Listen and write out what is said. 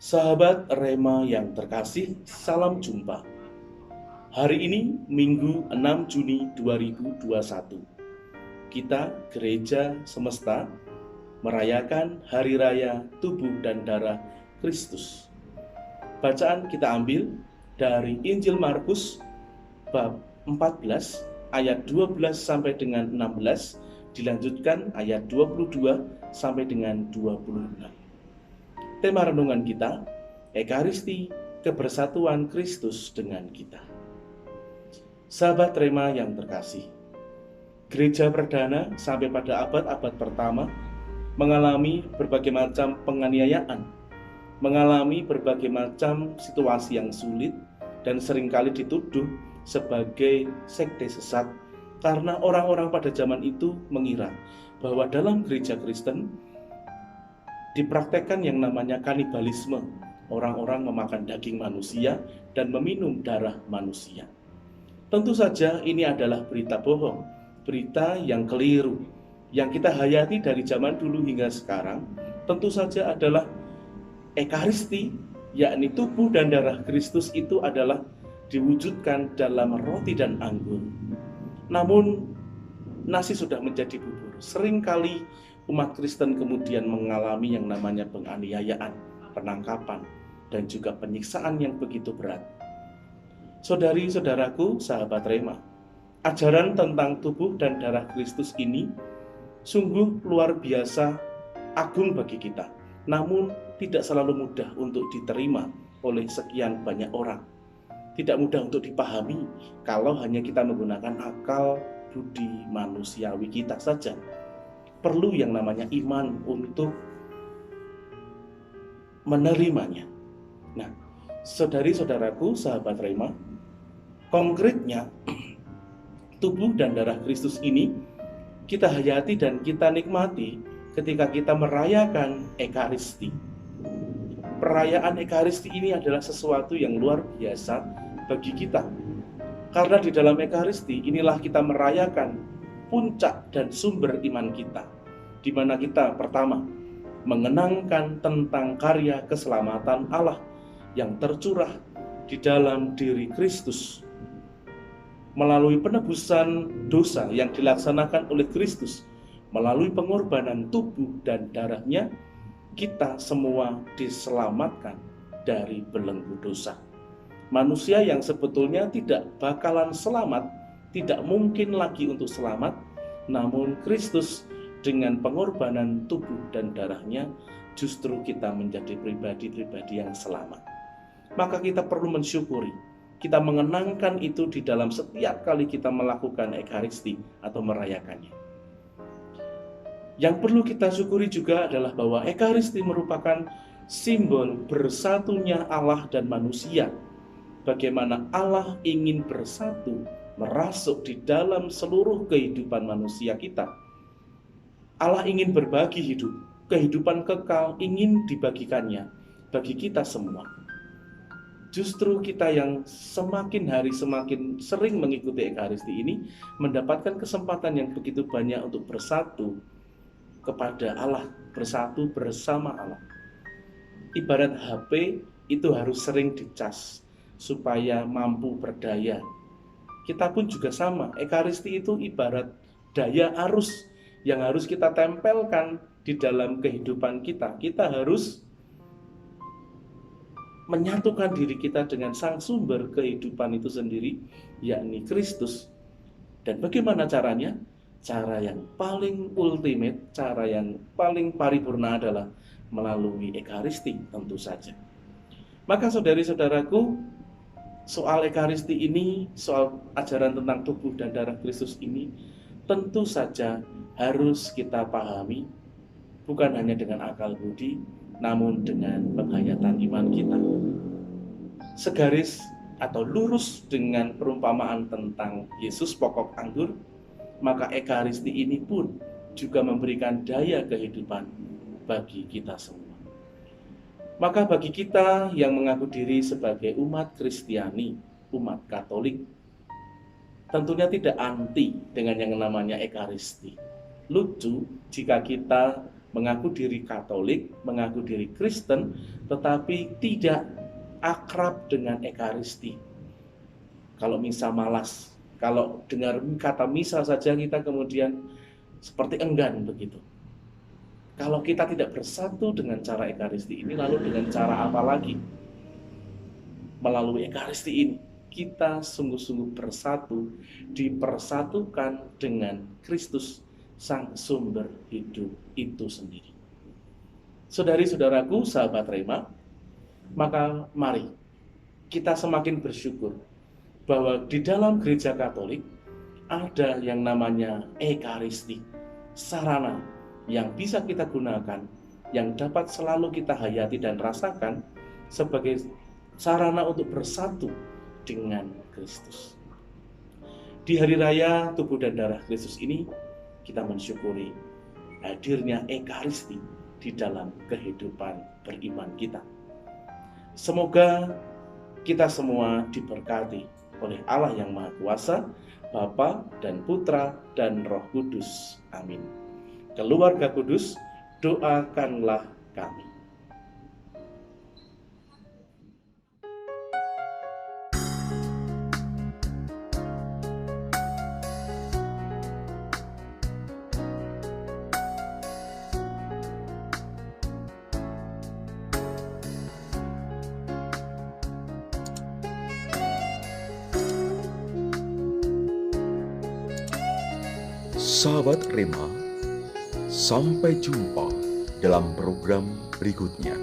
Sahabat Rema yang terkasih, salam jumpa. Hari ini Minggu 6 Juni 2021. Kita Gereja Semesta merayakan Hari Raya Tubuh dan Darah Kristus. Bacaan kita ambil dari Injil Markus bab 14 ayat 12 sampai dengan 16, dilanjutkan ayat 22 sampai dengan 26. Tema renungan kita, Ekaristi, kebersatuan Kristus dengan kita. Sahabat Rema yang terkasih, gereja perdana sampai pada abad-abad pertama mengalami berbagai macam penganiayaan, mengalami berbagai macam situasi yang sulit, dan seringkali dituduh sebagai sekte sesat karena orang-orang pada zaman itu mengira bahwa dalam gereja Kristen dipraktekkan yang namanya kanibalisme. Orang-orang memakan daging manusia dan meminum darah manusia. Tentu saja ini adalah berita bohong, berita yang keliru. Yang kita hayati dari zaman dulu hingga sekarang tentu saja adalah Ekaristi, yakni tubuh dan darah Kristus itu adalah diwujudkan dalam roti dan anggur. Namun nasi sudah menjadi bubur. Seringkali umat Kristen kemudian mengalami yang namanya penganiayaan, penangkapan, dan juga penyiksaan yang begitu berat. Saudari-saudaraku, sahabat Rema, ajaran tentang tubuh dan darah Kristus ini sungguh luar biasa agung bagi kita, namun tidak selalu mudah untuk diterima oleh sekian banyak orang. Tidak mudah untuk dipahami kalau hanya kita menggunakan akal budi manusiawi kita saja. Perlu yang namanya iman untuk menerimanya. Nah, saudari-saudaraku, sahabat Rema, konkretnya tubuh dan darah Kristus ini kita hayati dan kita nikmati ketika kita merayakan Ekaristi. Perayaan Ekaristi ini adalah sesuatu yang luar biasa bagi kita. Karena di dalam Ekaristi inilah kita merayakan puncak dan sumber iman kita, di mana kita pertama mengenangkan tentang karya keselamatan Allah yang tercurah di dalam diri Kristus melalui penebusan dosa yang dilaksanakan oleh Kristus melalui pengorbanan tubuh dan darahnya. Kita semua diselamatkan dari belenggu dosa. Manusia yang sebetulnya tidak bakalan selamat, tidak mungkin lagi untuk selamat, namun Kristus dengan pengorbanan tubuh dan darahnya justru kita menjadi pribadi-pribadi yang selamat. Maka kita perlu mensyukuri, kita mengenangkan itu di dalam setiap kali kita melakukan Ekaristi atau merayakannya. Yang perlu kita syukuri juga adalah bahwa Ekaristi merupakan simbol bersatunya Allah dan manusia. Bagaimana Allah ingin bersatu, merasuk di dalam seluruh kehidupan manusia kita. Allah ingin berbagi hidup, kehidupan kekal ingin dibagikannya bagi kita semua. Justru kita yang semakin hari semakin sering mengikuti Ekaristi ini mendapatkan kesempatan yang begitu banyak untuk bersatu kepada Allah, bersatu bersama Allah. Ibarat HP itu harus sering dicas supaya mampu berdaya. Kita pun juga sama, Ekaristi itu ibarat daya arus yang harus kita tempelkan di dalam kehidupan kita. Kita harus menyatukan diri kita dengan sang sumber kehidupan itu sendiri, yakni Kristus. Dan bagaimana caranya? Cara yang paling ultimate, cara yang paling paripurna adalah melalui Ekaristi tentu saja. Maka saudari-saudaraku, soal Ekaristi ini, soal ajaran tentang tubuh dan darah Kristus ini tentu saja harus kita pahami bukan hanya dengan akal budi, namun dengan penghayatan iman kita. Segaris atau lurus dengan perumpamaan tentang Yesus pokok anggur, maka Ekaristi ini pun juga memberikan daya kehidupan bagi kita semua. Maka bagi kita yang mengaku diri sebagai umat Kristiani, umat Katolik, tentunya tidak anti dengan yang namanya Ekaristi. Lucu jika kita mengaku diri Katolik, mengaku diri Kristen, tetapi tidak akrab dengan Ekaristi. Kalau misa malas, kalau dengar kata misa saja kita kemudian seperti enggan begitu. Kalau kita tidak bersatu dengan cara Ekaristi ini, lalu dengan cara apa lagi? Melalui Ekaristi ini, kita sungguh-sungguh bersatu, dipersatukan dengan Kristus, Sang Sumber Hidup itu sendiri. Saudari-saudaraku, sahabat Rema, maka mari kita semakin bersyukur bahwa di dalam gereja Katolik ada yang namanya Ekaristi, sarana yang bisa kita gunakan, yang dapat selalu kita hayati dan rasakan sebagai sarana untuk bersatu dengan Kristus. Di hari raya tubuh dan darah Kristus ini, kita mensyukuri hadirnya Ekaristi di dalam kehidupan beriman kita. Semoga kita semua diberkati oleh Allah yang Maha Kuasa, Bapa dan Putra dan Roh Kudus. Amin. Keluarga kudus, doakanlah kami. Sahabat Rema, sampai jumpa dalam program berikutnya.